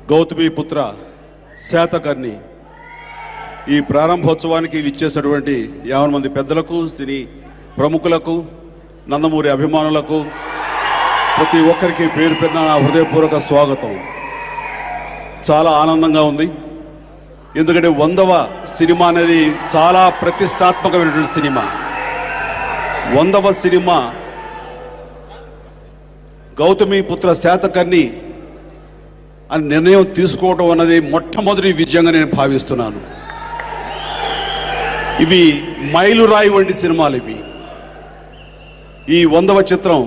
గౌతమిపుత్ర శాతకర్ణి ఈ ప్రారంభోత్సవానికి ఇచ్చేసినటువంటి 50 మంది పెద్దలకు, సినీ ప్రముఖులకు, నందమూరి అభిమానులకు ప్రతి ఒక్కరికి పేరు పేరున నా హృదయపూర్వక స్వాగతం. చాలా ఆనందంగా ఉంది. ఎందుకంటే 100వ సినిమా అనేది చాలా ప్రతిష్టాత్మకమైనటువంటి సినిమా. 100వ సినిమా గౌతమిపుత్ర శాతకర్ణి అని నిర్ణయం తీసుకోవడం అన్నది మొట్టమొదటి విజయంగా నేను భావిస్తున్నాను. ఇవి మైలురాయి వంటి సినిమాలు. ఇవి ఈ 100వ చిత్రం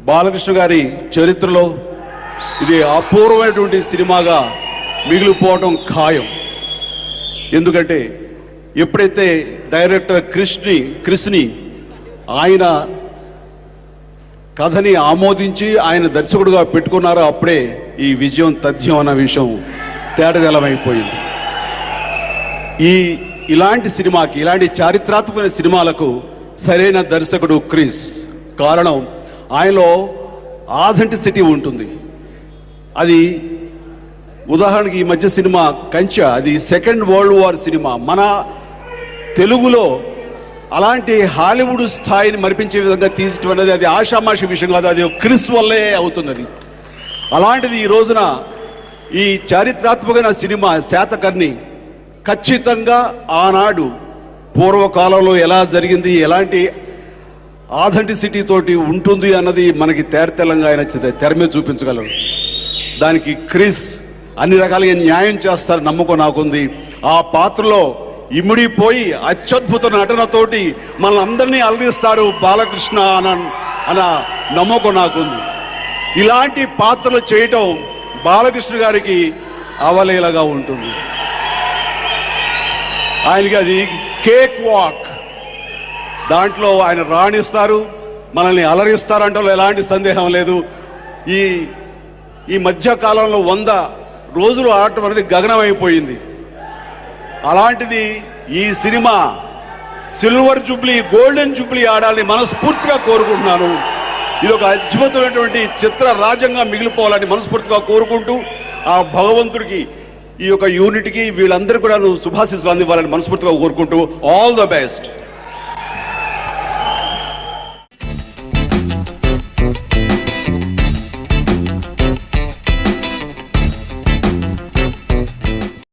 బాలకృష్ణ గారి చరిత్రలో ఇది అపూర్వమైనటువంటి సినిమాగా మిగిలిపోవడం ఖాయం. ఎందుకంటే ఎప్పుడైతే డైరెక్టర్ క్రిష్ని ఆయన కథని ఆమోదించి ఆయన దర్శకుడుగా పెట్టుకున్నారో అప్పుడే ఈ విజయం తథ్యం అన్న విషయం తేటతెల్లమైపోయింది. ఇలాంటి సినిమాకి, ఇలాంటి చారిత్రాత్మకమైన సినిమాలకు సరైన దర్శకుడు క్రిస్. కారణం ఆయనలో ఆథెంటిసిటీ ఉంటుంది. అది ఉదాహరణకి ఈ మధ్య సినిమా కంచె, అది సెకండ్ వరల్డ్ వార్ సినిమా. మన తెలుగులో అలాంటి హాలీవుడ్ స్థాయిని మరిపించే విధంగా తీయటం అనేది అది ఆషామాషి విషయం కాదు. అది క్రిస్ వల్లే అవుతున్నది. అలాంటిది ఈ రోజున ఈ చారిత్రాత్మకమైన సినిమా శాతకర్ణి ఖచ్చితంగా ఆనాడు పూర్వకాలంలో ఎలా జరిగింది, ఎలాంటి ఆథెంటిసిటీ తోటి ఉంటుంది అన్నది మనకి తేటతెల్లంగా ఆయన తెర మీద చూపించగలరు. దానికి క్రిస్ అన్ని రకాలుగా న్యాయం చేస్తారు నమ్మకం నాకుంది. ఆ పాత్రలో ఇమిడిపోయి అత్యద్భుత నటనతోటి మనల్ని అందరినీ అలరిస్తారు బాలకృష్ణ అన్న నమ్మకం నాకుంది. ఇలాంటి పాత్రలు చేయటం బాలకృష్ణ గారికి అవలీలగా ఉంటుంది. ఆయనకి అది కేక్ వాక్. దాంట్లో ఆయన రాణిస్తారు, మనల్ని అలరిస్తారంటలో ఎలాంటి సందేహం లేదు. ఈ మధ్యకాలంలో 100 రోజులు ఆడటం అనేది గగనమైపోయింది. అలాంటిది ఈ cinema silver Jubilee, golden Jubilee ఆడాలని మనస్ఫూర్తిగా కోరుకుంటున్నాను. ఇది ఒక అద్భుతమైనటువంటి చిత్ర రాజ్యంగా మిగిలిపోవాలని మనస్ఫూర్తిగా కోరుకుంటూ, ఆ భగవంతుడికి ఈ యొక్క యూనిట్కి వీళ్ళందరూ కూడా శుభాశీస్సులు అందివ్వాలని మనస్ఫూర్తిగా కోరుకుంటూ ఆల్ ద బెస్ట్.